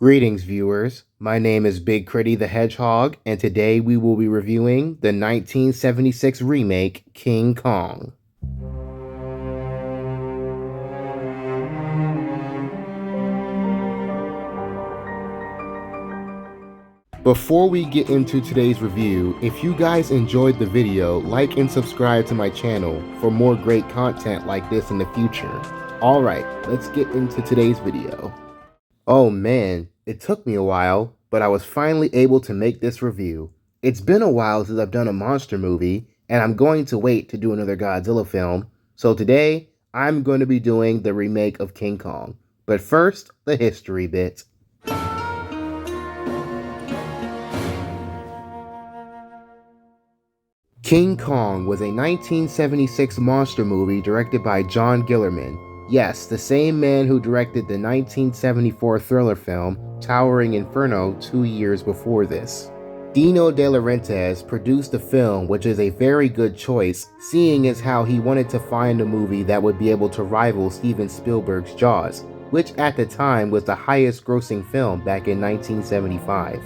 Greetings, viewers. My name is Biggcriddi The Hedgehog, and today we will be reviewing the 1976 remake, King Kong. Before we get into today's review, if you guys enjoyed the video, like and subscribe to my channel for more great content like this in the future. Alright, let's get into today's video. Oh man, it took me a while, but I was finally able to make this review. It's been a while since I've done a monster movie, and I'm going to wait to do another Godzilla film, so today I'm going to be doing the remake of King Kong. But first, the history bit. King Kong was a 1976 monster movie directed by John Guillermin. Yes, the same man who directed the 1974 thriller film Towering Inferno 2 years before this. Dino De Laurentiis produced the film, which is a very good choice, seeing as how he wanted to find a movie that would be able to rival Steven Spielberg's Jaws, which at the time was the highest grossing film back in 1975.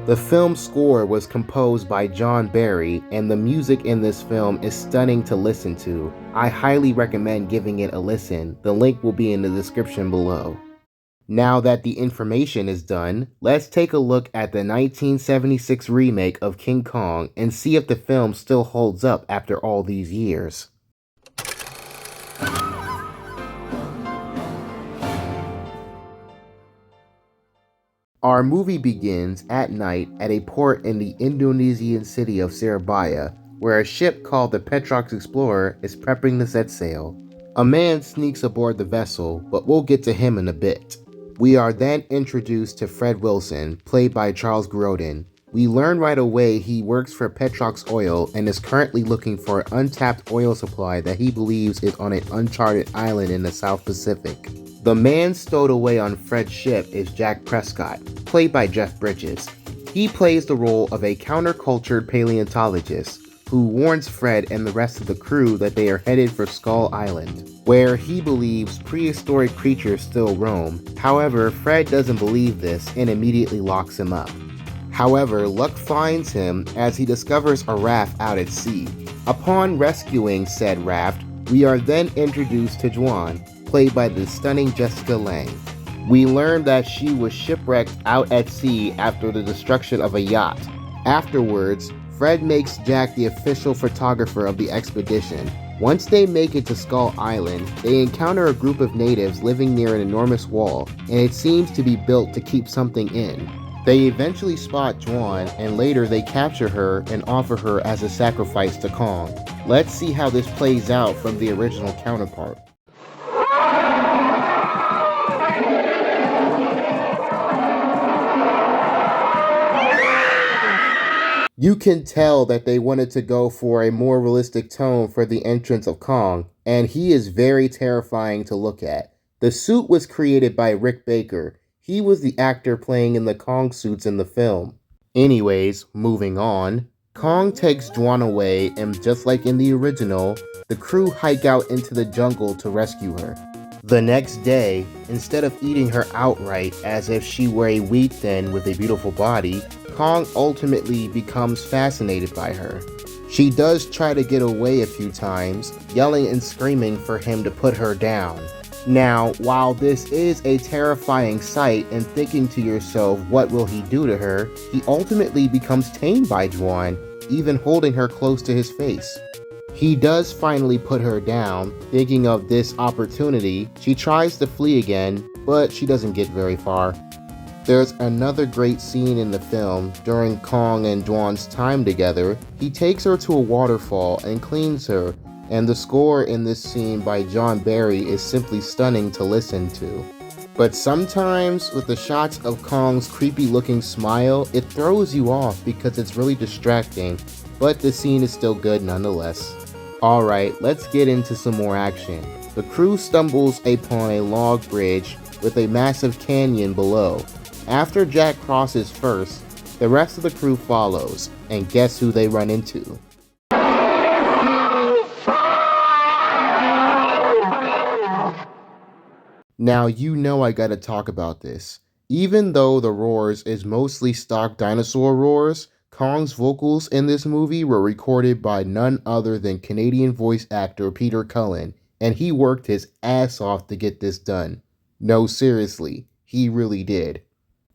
The film score was composed by John Barry, and the music in this film is stunning to listen to. I highly recommend giving it a listen. The link will be in the description below. Now that the information is done, let's take a look at the 1976 remake of King Kong and see if the film still holds up after all these years. Our movie begins at night at a port in the Indonesian city of Surabaya, where a ship called the Petrox Explorer is prepping to set sail. A man sneaks aboard the vessel, but we'll get to him in a bit. We are then introduced to Fred Wilson, played by Charles Grodin. We learn right away he works for Petrox Oil and is currently looking for an untapped oil supply that he believes is on an uncharted island in the South Pacific. The man stowed away on Fred's ship is Jack Prescott, played by Jeff Bridges. He plays the role of a countercultured paleontologist who warns Fred and the rest of the crew that they are headed for Skull Island, where he believes prehistoric creatures still roam. However, Fred doesn't believe this and immediately locks him up. However, luck finds him as he discovers a raft out at sea. Upon rescuing said raft, we are then introduced to Juan, played by the stunning Jessica Lange. We learn that she was shipwrecked out at sea after the destruction of a yacht. Afterwards, Fred makes Jack the official photographer of the expedition. Once they make it to Skull Island, they encounter a group of natives living near an enormous wall, and it seems to be built to keep something in. They eventually spot Juan, and later they capture her and offer her as a sacrifice to Kong. Let's see how this plays out from the original counterpart. You can tell that they wanted to go for a more realistic tone for the entrance of Kong, and he is very terrifying to look at. The suit was created by Rick Baker. He was the actor playing in the Kong suits in the film. Anyways, moving on. Kong takes Juan away, and just like in the original, the crew hike out into the jungle to rescue her. The next day, instead of eating her outright as if she were a wheat thin with a beautiful body, Kong ultimately becomes fascinated by her. She does try to get away a few times, yelling and screaming for him to put her down. Now, while this is a terrifying sight and thinking to yourself what will he do to her, he ultimately becomes tamed by Juan, even holding her close to his face. He does finally put her down. Thinking of this opportunity, she tries to flee again, but she doesn't get very far. There's another great scene in the film during Kong and Juan's time together. He takes her to a waterfall and cleans her, and the score in this scene by John Barry is simply stunning to listen to. But sometimes, with the shots of Kong's creepy looking smile, it throws you off because it's really distracting, but the scene is still good nonetheless. Alright, let's get into some more action. The crew stumbles upon a log bridge with a massive canyon below. After Jack crosses first, the rest of the crew follows, and guess who they run into? Now you know I gotta talk about this. Even though the roars is mostly stock dinosaur roars, Kong's vocals in this movie were recorded by none other than Canadian voice actor Peter Cullen, and he worked his ass off to get this done. No, seriously, he really did.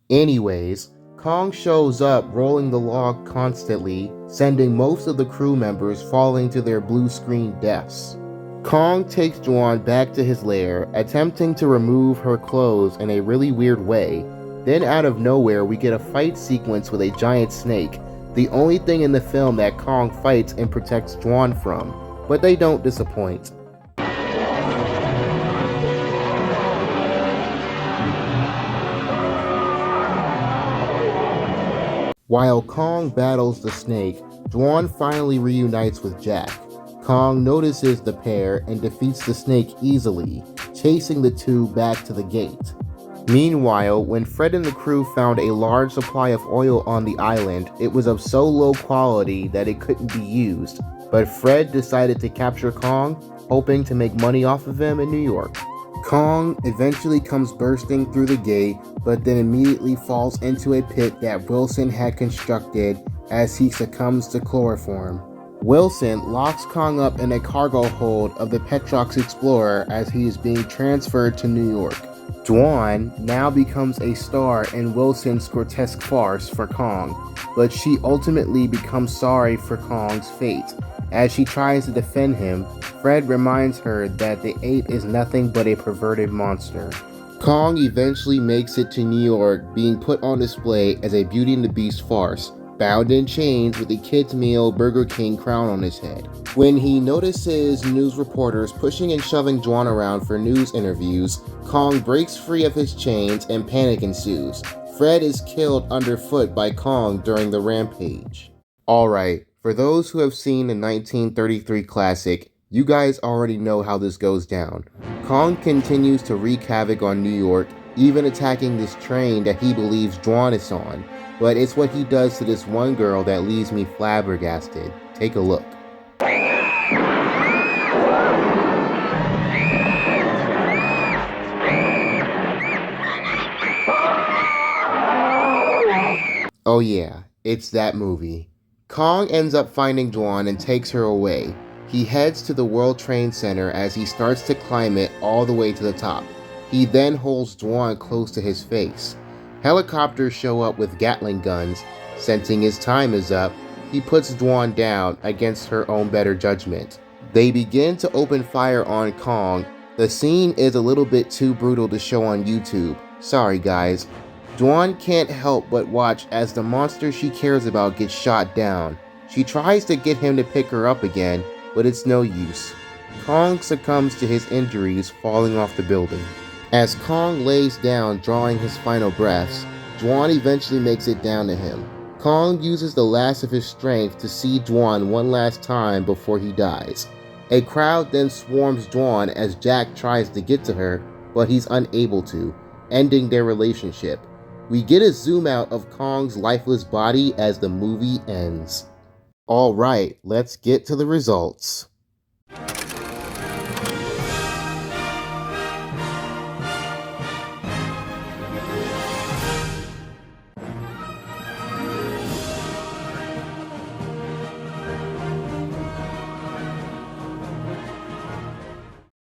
Anyways, Kong shows up rolling the log constantly, sending most of the crew members falling to their blue screen deaths. Kong takes Juan back to his lair, attempting to remove her clothes in a really weird way. Then out of nowhere we get a fight sequence with a giant snake, the only thing in the film that Kong fights and protects Juan from, but they don't disappoint. While Kong battles the snake, Juan finally reunites with Jack. Kong notices the pair and defeats the snake easily, chasing the two back to the gate. Meanwhile, when Fred and the crew found a large supply of oil on the island, it was of so low quality that it couldn't be used, but Fred decided to capture Kong, hoping to make money off of him in New York. Kong eventually comes bursting through the gate, but then immediately falls into a pit that Wilson had constructed as he succumbs to chloroform. Wilson locks Kong up in a cargo hold of the Petrox Explorer as he is being transferred to New York. Juan now becomes a star in Wilson's grotesque farce for Kong, but she ultimately becomes sorry for Kong's fate. As she tries to defend him, Fred reminds her that the ape is nothing but a perverted monster. Kong eventually makes it to New York, being put on display as a Beauty and the Beast farce, bound in chains with a kid's meal Burger King crown on his head. When he notices news reporters pushing and shoving Juan around for news interviews, Kong breaks free of his chains and panic ensues. Fred is killed underfoot by Kong during the rampage. Alright, for those who have seen the 1933 classic, you guys already know how this goes down. Kong continues to wreak havoc on New York, even attacking this train that he believes Juan is on. But it's what he does to this one girl that leaves me flabbergasted. Take a look. Oh yeah, it's that movie. Kong ends up finding Juan and takes her away. He heads to the World Trade Center as he starts to climb it all the way to the top. He then holds Juan close to his face. Helicopters show up with Gatling guns. Sensing his time is up, he puts Juan down against her own better judgment. They begin to open fire on Kong. The scene is a little bit too brutal to show on YouTube. Sorry guys. Juan can't help but watch as the monster she cares about gets shot down. She tries to get him to pick her up again, but it's no use. Kong succumbs to his injuries, falling off the building. As Kong lays down, drawing his final breaths, Juan eventually makes it down to him. Kong uses the last of his strength to see Juan one last time before he dies. A crowd then swarms Juan as Jack tries to get to her, but he's unable to, ending their relationship. We get a zoom out of Kong's lifeless body as the movie ends. Alright, let's get to the results.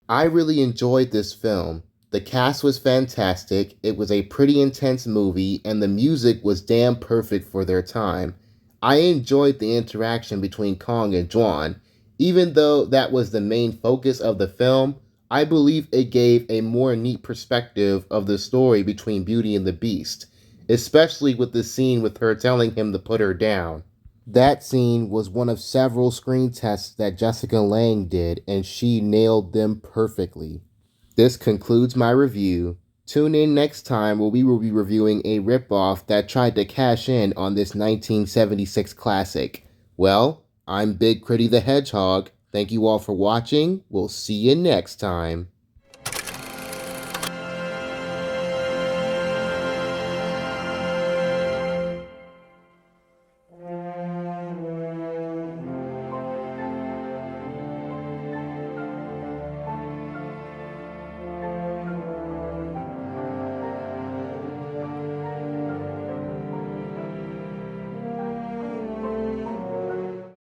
I really enjoyed this film. The cast was fantastic, it was a pretty intense movie, and the music was damn perfect for their time. I enjoyed the interaction between Kong and Juan. Even though that was the main focus of the film, I believe it gave a more neat perspective of the story between Beauty and the Beast, especially with the scene with her telling him to put her down. That scene was one of several screen tests that Jessica Lange did, and she nailed them perfectly. This concludes my review. Tune in next time where we will be reviewing a ripoff that tried to cash in on this 1976 classic. Well, I'm Biggcriddi the Hedgehog. Thank you all for watching. We'll see you next time.